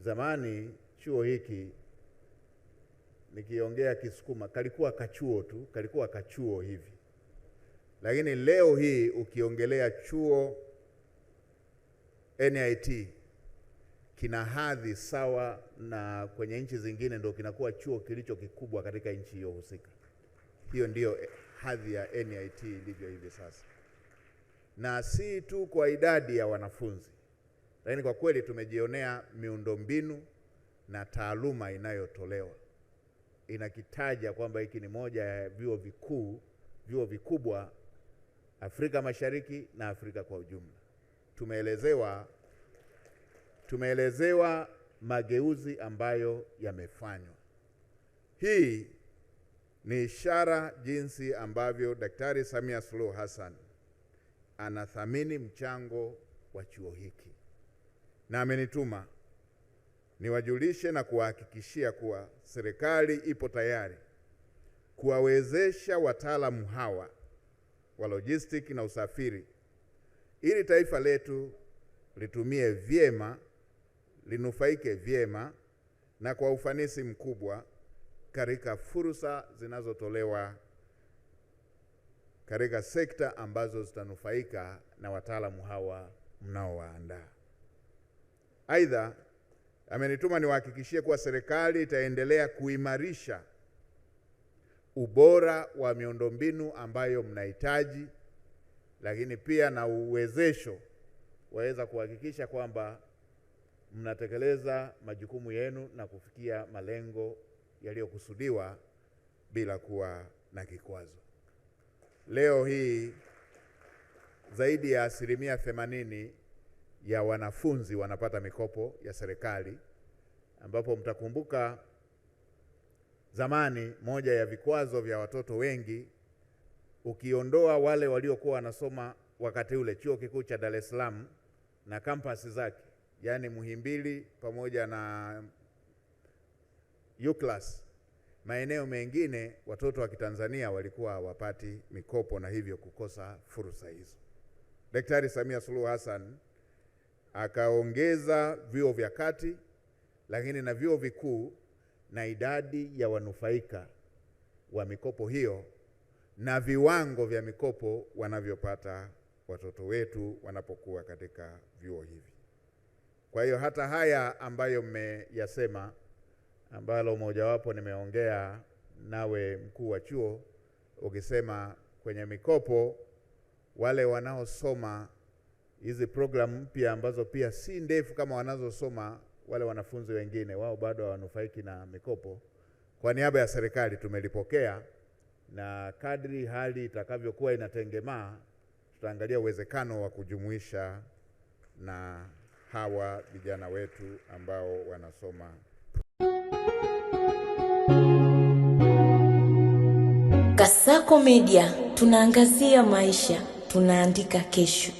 Zamani chuo hiki, nikiongea Kisukuma, kalikuwa kachuo tu, kalikuwa kachuo hivi. Lakini leo hii ukiongelea chuo NIT kina hadhi sawa na kwenye nchi zingine, ndio kinakuwa chuo kilicho kikubwa katika nchi hiyo husika. Hiyo ndiyo hadhi ya NIT ilivyo hivi sasa, na si tu kwa idadi ya wanafunzi, lakini kwa kweli tumejionea miundombinu na taaluma inayotolewa. Inakitaja kwamba hiki ni moja ya vyuo vikubwa Afrika Mashariki na Afrika kwa ujumla. Tumeelezewa mageuzi ambayo yamefanywa. Hii ni ishara jinsi ambavyo Daktari Samia Suluhu Hassan anathamini mchango wa chuo hiki, na amenituma niwajulishe na kuwahakikishia kuwa serikali ipo tayari kuwawezesha wataalamu hawa wa logistics na usafiri ili taifa letu litumie vyema, linufaike vyema na kwa ufanisi mkubwa katika fursa zinazotolewa katika sekta ambazo zitanufaika na wataalamu hawa mnaowaandaa. Aidha, amenituma niwahakikishie kuwa serikali itaendelea kuimarisha ubora wa miundombinu ambayo mnahitaji, lakini pia na uwezesho waweza kuhakikisha kwamba mnatekeleza majukumu yenu na kufikia malengo yaliyokusudiwa bila kuwa na kikwazo. Leo hii zaidi ya 80% ya wanafunzi wanapata mikopo ya serikali, ambapo mtakumbuka zamani moja ya vikwazo vya watoto wengi, ukiondoa wale waliokuwa wanasoma wakati ule Chuo Kikuu cha Dar es Salaam na kampasi zake, yani Muhimbili pamoja na UCLAS, maeneo mengine watoto wa Kitanzania walikuwa hawapati mikopo na hivyo kukosa fursa hizo. Daktari Samia Suluhu Hassan akaongeza vyuo vya kati, lakini na vyuo vikuu, na idadi ya wanufaika wa mikopo hiyo na viwango vya mikopo wanavyopata watoto wetu wanapokuwa katika vyuo hivi. Kwa hiyo hata haya ambayo mmeyasema, ambalo mojawapo nimeongea nawe mkuu wa chuo, ukisema kwenye mikopo wale wanaosoma hizi programu mpya ambazo pia si ndefu kama wanazosoma wale wanafunzi wengine, wao bado hawanufaiki na mikopo. Kwa niaba ya serikali tumelipokea, na kadri hali itakavyokuwa inatengemaa tutaangalia uwezekano wa kujumuisha na hawa vijana wetu ambao wanasoma. Kasako Media, tunaangazia maisha, tunaandika kesho.